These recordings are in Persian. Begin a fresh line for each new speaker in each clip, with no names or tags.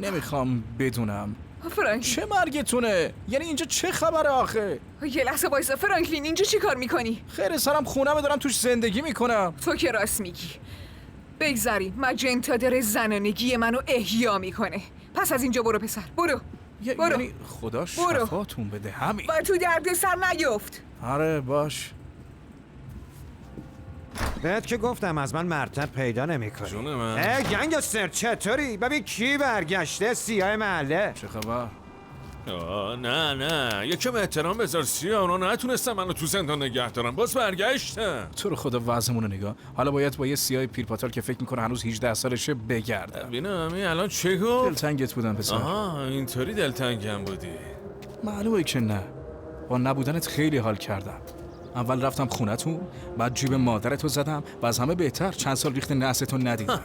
نمیخوام بدونم.
فرانکلین
چه مرگتونه؟ یعنی اینجا چه خبره آخه؟
یه لحظه وایسا فرانکلین، اینجا چی کار میکنی؟
خیر سرم خونمه، دارم توش زندگی میکنم.
تو که راست میگی. بگذاریم مجنتا داره زنانگی منو احیا میکنه. پس از اینجا برو پسر، برو. برو.
یعنی خدا شفاتون بده همین.
و تو درد سر نیفت.
آره باش.
بهت که گفتم از من مرتب پیدا نمی‌کنی.
جون من.
گنگستر چطوری؟ ببین کی برگشته؟ سیاه محله.
چه خبر؟
نه یکم احترام بذار سیاه. اونا نتونستن منو تو زندان نگه دارن، باز برگشتن.
تو رو خدا وضعمون رو نگاه. حالا باید با یه سیاه پیرپاتال که فکر میکنه هنوز 18 سالشه بگردم.
ببینم این الان چه گفت؟
دلتنگت بودم پسر.
آها اینطوری دلتنگم بودی.
معلومه که نه. با نبودنت خیلی حال کردم. اول رفتم خونتون، بعد جیب مادرتو زدم و از همه بهتر چند سال ریخت نحستو ندیدم.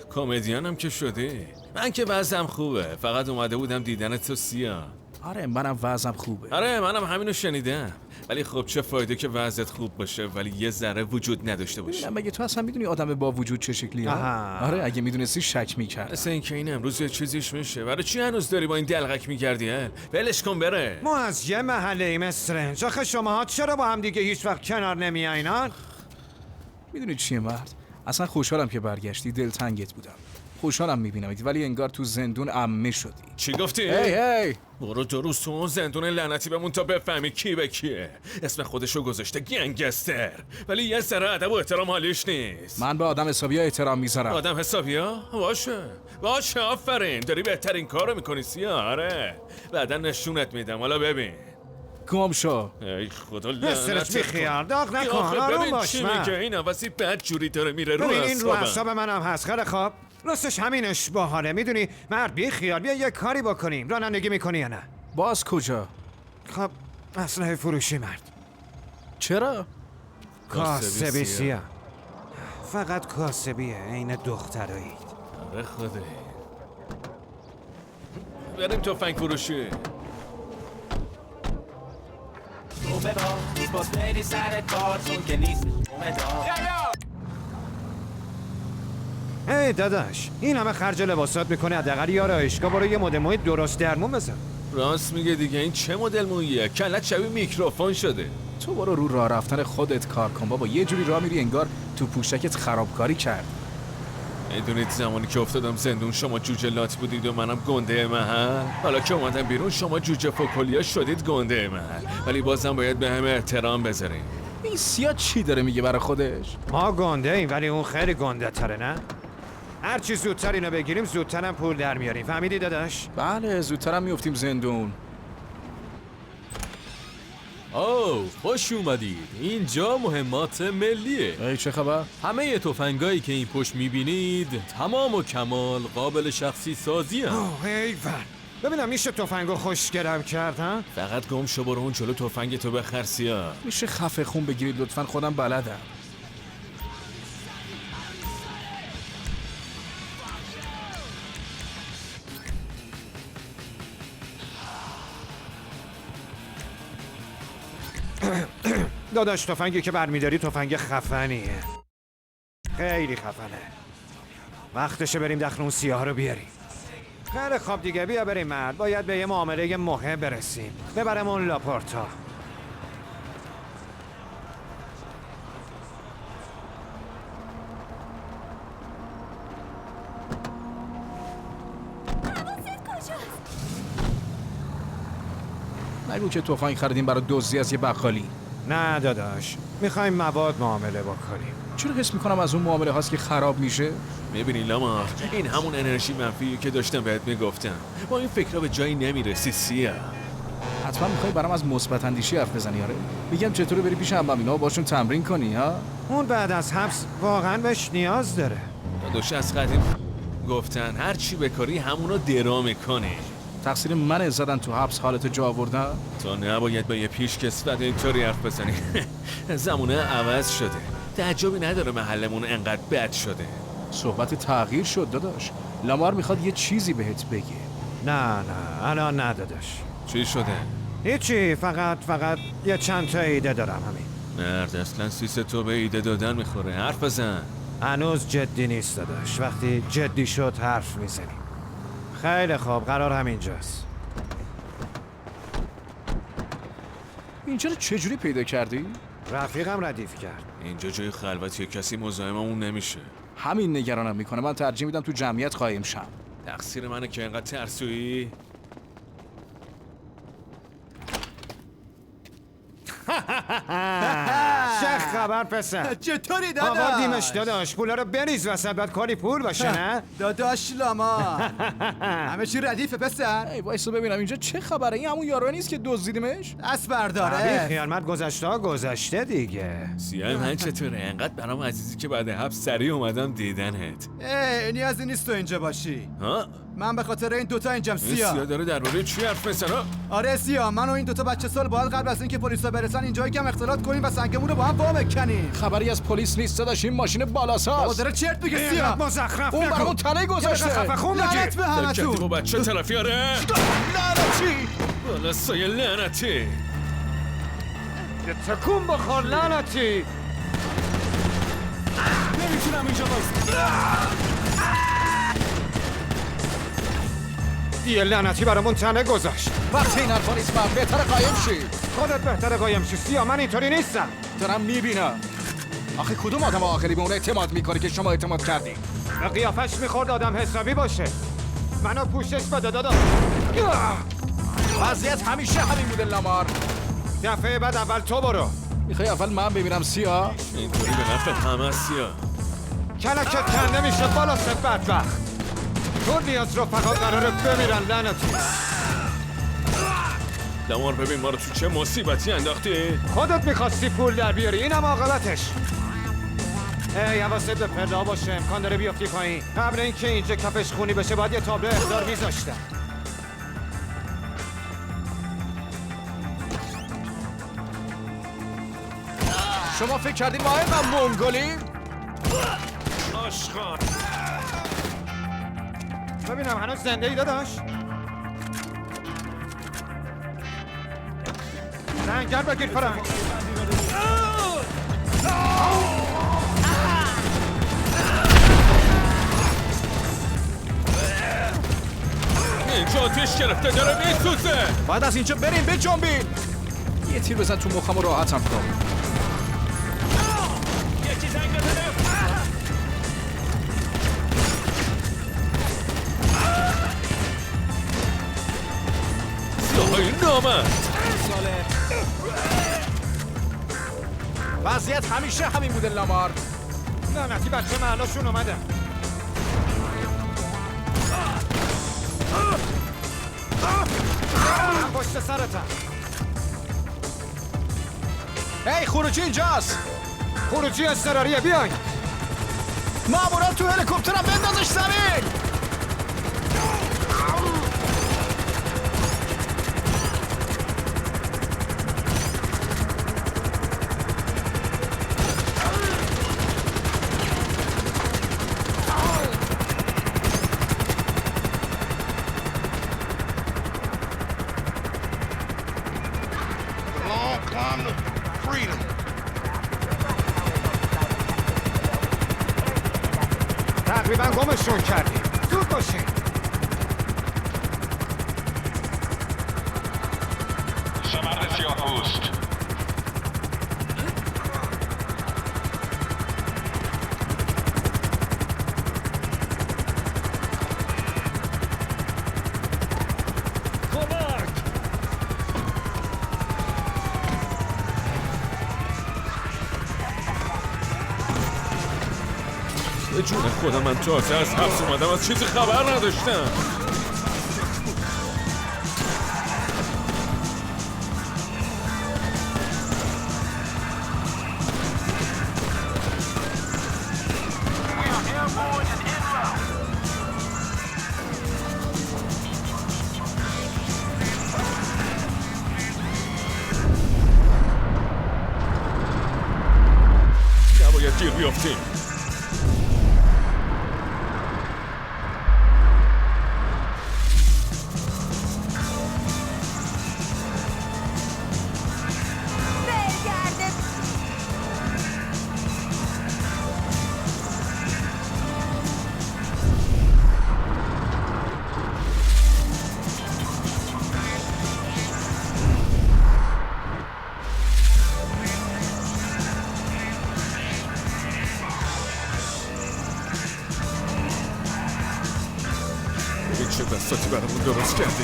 کمدیانم که شدی. من که وضعم خوبه، فقط اومده بودم دیدن تو سیاه.
آره منم وضعم خوبه.
آره منم همینو شنیدم. ولی خب چه فایده که وضعت خوب باشه ولی یه ذره وجود نداشته باشه.
مگه تو اصلا میدونی آدم با وجود چه شکلیه؟ آره اگه میدونستی شک میکرد.
مثل اینکه این امروز یه چیزیش میشه. برای چی هنوز داری با این دلغک میگردی؟ ولش کن بره.
ما از یه محله ایم استرنج. آخه شماها چرا با هم دیگه هیچ وقت کنار نمیایین؟
میدونی چیه مرد؟ اصلا خوشحالم که برگشتی، دلتنگت بودم. خوشحالم میبینمت ولی انگار تو زندون عمه شدی.
چی گفتی؟
هی
برو دو روز تو اون زندون لعنتی بمون تا بفهمی کی به کیه. اسم خودشو گذاشته گنگستر ولی یه ذره ادب و احترام حالیش نیست.
من به آدم حسابی احترام میذارم.
آدم حسابیا؟ باشه آفرین، داری بهترین کارو میکنی سیاه. آره بعدا نشونت میدم، حالا ببین.
گم شو.
ای خدا
استرنج بیخیال داغ نکن. آروم باش.
چی میگه این عوضی بد جوری داره میره رو
ببین این رو
اعصابم.
اعصاب منم هست. خیلی خوب راستش همینش باحاله. میدونی مرد بیخیال بیا یه کاری بکنیم. رانندگی میکنی یا نه؟
باز کجا؟
خب اسلحه فروشی مرد.
چرا؟
کاسبی سیاه. فقط کاسبیه، عین دخترایید.
آره خدا. بریم تفنگ فروشی.
باز بری سر کار چون که نیست
هی داداش این همه خرج لباسات میکنه، حداقل یه آرایشگاه برو یه مدل موی درست درمون بزن.
راست میگه دیگه. این چه مدل موییه؟ کلت شبیه میکروفون شده.
تو برو رو راه رفتن خودت کار کن بابا. یه جوری راه میری انگار تو پوشکت خرابکاری کرد.
میدونید زمانی که افتادم زندون شما جوجه لات بودید و منم گنده محل. حالا که اومدم بیرون شما جوجه فکلیا شدید گنده محل. ولی بازم باید به همه احترام بذاریم.
این سیاه چی داره میگه برای خودش؟
ما گنده ایم ولی اون خیلی گنده تره نه؟ هرچی زودتر اینو بگیریم زودترم پول در میاریم. فهمیدی داداش؟
بله زودترم میفتیم زندون.
اوه خوش اومدید. اینجا مهمات ملیه.
ای چه خبر؟
همه تفنگایی که این پشت میبینید تمام و کمال قابل شخصی سازی هم.
اوه ایول. ببینم میشه تفنگو خوشگلم کرد ها؟
فقط گم شو برو اون جلو تفنگ تو بخر سیاه.
میشه خفه خون بگیرید لطفا، خودم بلدم.
داداش تفنگی که برمیداری تفنگ خفنیه. خیلی خفنه. وقتشه بریم داخل اون سیاه رو بیاریم. خیلی خوب دیگه بیا بریم مرد. باید به یه معامله مهم برسیم. ببرم اون لاپورتا.
نگو که تفنگ خریدیم برای دزدی از یه بقالی.
نه داداش میخوایم مواد معامله بکنیم.
چرا حس میکنم از اون معامله هاست که خراب میشه؟
میبینی لامار، این همون انرژی منفی که داشتم بهت میگفتم. با این فکرها به جایی نمیرسی سیاه.
حتما میخوای برام از مثبت اندیشی حرف بزنی. آره میگم چطوره بری پیش عمومینا و باشون تمرین کنی ها؟
اون بعد از حبس واقعا بهش نیاز داره.
داداش از قدیم گفتن هر چی بکاری همونو درا میکنی.
تقصیر من زدن تو حبس حالت جا آوردن؟
تو نباید با یه پیشکسوت اینطوری حرف بزنی. زمونه عوض شده. تعجبی نداره محلمون انقدر بد شده.
صحبت تغییر شد داداش. لامار میخواد یه چیزی بهت بگه.
نه الان نه داداش.
چی شده؟
هیچی، فقط یه چند تا ایده دارم همین.
مرد اصلا سیس تو به ایده دادن میخوره. حرف بزن.
هنوز جدی نیست داداش. وقتی جدی شد حرف میزنیم. خیلی خوب، قرار همینجاست.
اینجا رو چجوری پیدا کردی؟
رفیقم ردیف کرد.
اینجا جای خلوتیه، کسی مزاحممون نمیشه.
همین نگرانم میکنه. من ترجیح میدم تو جمعیت قایم شم.
تقصیر منه که اینقدر ترسویی.
چه خبر پسر؟
چطوری داداش؟
آوردیمش داداش، پولا رو بریز وسط، بعد کاری پول باشه نه؟
داداش لاما همه چی ردیفه پسر.
ای وایسا ببینم اینجا چه خبره. این همون یارو نیست که دزدیدیمش؟
دست
بی
برداره.
خیانت گذشته ها گذشته دیگه.
سیاه من چطوره؟ انقدر برام عزیزی که بعد حبس سریع اومدم دیدنت.
نیازی نیست تو اینجا باشی.
ها؟
من به خاطر این دوتا اینجام
این سیاه
سیا.
داره درباره چی حرف میزنه؟
آره سیا، من و این دوتا بچه سال باید قبل از اینکه پلیسا برسن اینجا یکم اختلاط کنیم و سنگمون رو با هم وا بکنیم.
خبری از پلیس نیست داداش. این ماشین
بابا
بالاساست.
داره چرت میگه
اینقدر
سیا.
مزخرف
اون
نکن.
برامون تله گذاشته.
خفه خون بگیر.
لعنت به
کتی با
همتون.
بچه طرفی آره؟
لعنتی.
بالا سایه لعنتی.
یه تکون بخور لعنتی.
نمیتونم اینجا وایسم.
یه لعنتی برامون تنه گذاشت.
وقتی این حرفا نیست من بهتر قایم شی.
خودت بهتره قایم شی سیا، من اینطوری نیستم.
دارم میبینم. آخه کدوم آدم عاقلی به اون اعتماد میکنه که شما اعتماد کردی؟
به قیافش میخورد آدم حسابی باشه. منو پوشش بده دادا.
وضعیت همیشه همین بوده لامار.
دفعه بعد اول تو برو.
میخوای اول من ببینم سیاه؟
اینطوری به نفع همه سیاه.
کلکت کنده میشه بالا سه بدبخت. تو نیاز رو فقط قراره بمیرن لعنتی.
لامار ببین ما رو تو چه مصیبتی انداختی؟
خودت میخواستی پول در بیاری، اینم عاقبتش. ای حواست به پله باشه، امکان داره بیافتی پایین. قبل اینکه اینجا کفش خونی بشه باید یه تابلو احضار میذاشتم.
شما فکر کردین ما اینقدر منگولیم؟
آشخان
ببینم هنوز زنده ای داداش؟ زنگر بگیر فرنگ.
اینجا آتیش گرفته داره میسوزه.
باید از اینجا بریم بجنبین. یه تیر بزن تو مخم و راحتم کن.
سیاهای نامرد.
وضعیت همیشه همین بوده لامار.
لعنتی بچه محلاشون اومدن. پشت سرتم.
هی خروجی اینجاست.
خروجی اضطراریه، بیاین.
ماموران تو هلیکوپترم بندازش زمین.
تقریبا گمشون کردیم. زود باشین.
مرد سیاه پوست
به جون خودم من تازه از حبس اومدم از چیزی خبر نداشتم. نباید گیر بیافتیم. چه بساطی برامون درست کردی.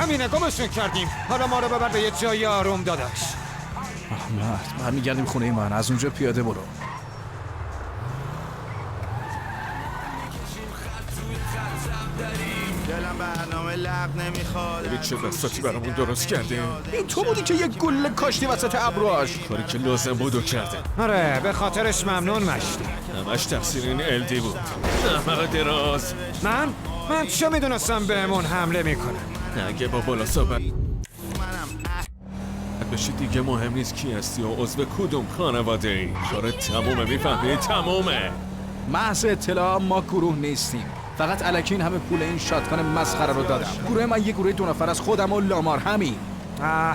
همینه گمشون کردیم. حالا ما رو ببر به یه جای آروم داداش.
احمد برمیگردیم خونه من، از اونجا پیاده برو.
دلم برنامه لق نمیخواد.
ببین چه بساطی برامون درست کردی.
این تو بودی که یک گل کاشتی وسط ابروهاش.
کاری که لازم بود و کرده.
آره به خاطرش ممنون مشتی.
همش تقصیر این الدی بود. احمق دراز.
من چه میدونستم بهمون حمله میکنه.
اگه با بالا صحبت بشی دیگه مهم نیست کی هستی و عضو کدوم خانواده ای. کار تمومه، میفهمی؟ تمومه.
محض اطلاع ما گروه نیستیم. فقط الکی این همه پول این شاتگان مسخره رو دادم. گروه من یه گروه 2 نفر از خودم و لامار همین.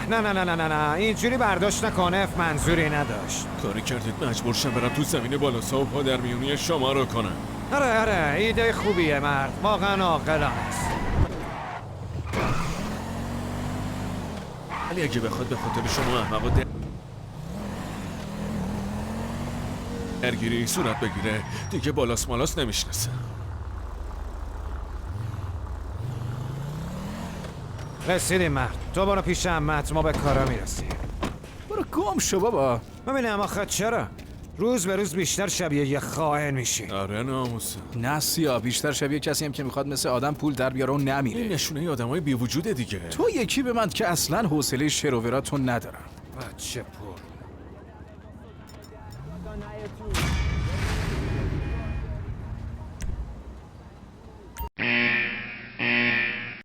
نه اینجوری برداشت نکنه، منظوری نداشت.
کاری کردید مجبور شم برم تو زمین بالا و پا در میونی شما رو کنم.
آره ایده خوبیه مرد، واقعا عاقلانه است.
ولی اگه بخواد به خاطر شما احمقا درگیری صورت بگیره دیگه بالاس مالاس نمیشناسه.
رسیدیم مرد، تو برو پیش عمت، ما به کارا میرسیم.
برو گم شو بابا.
ببینم آخه چرا روز به روز بیشتر شبیه یه خائن میشی؟
آره ناموسه.
نه سیا، بیشتر شبیه کسی هم که میخواد مثل آدم پول در بیاره و
این
نمیره.
نشونه آدمای بی وجوده دیگه.
تو یکی به من که اصلا حوصله شرووراتو ندارم.
بچه پر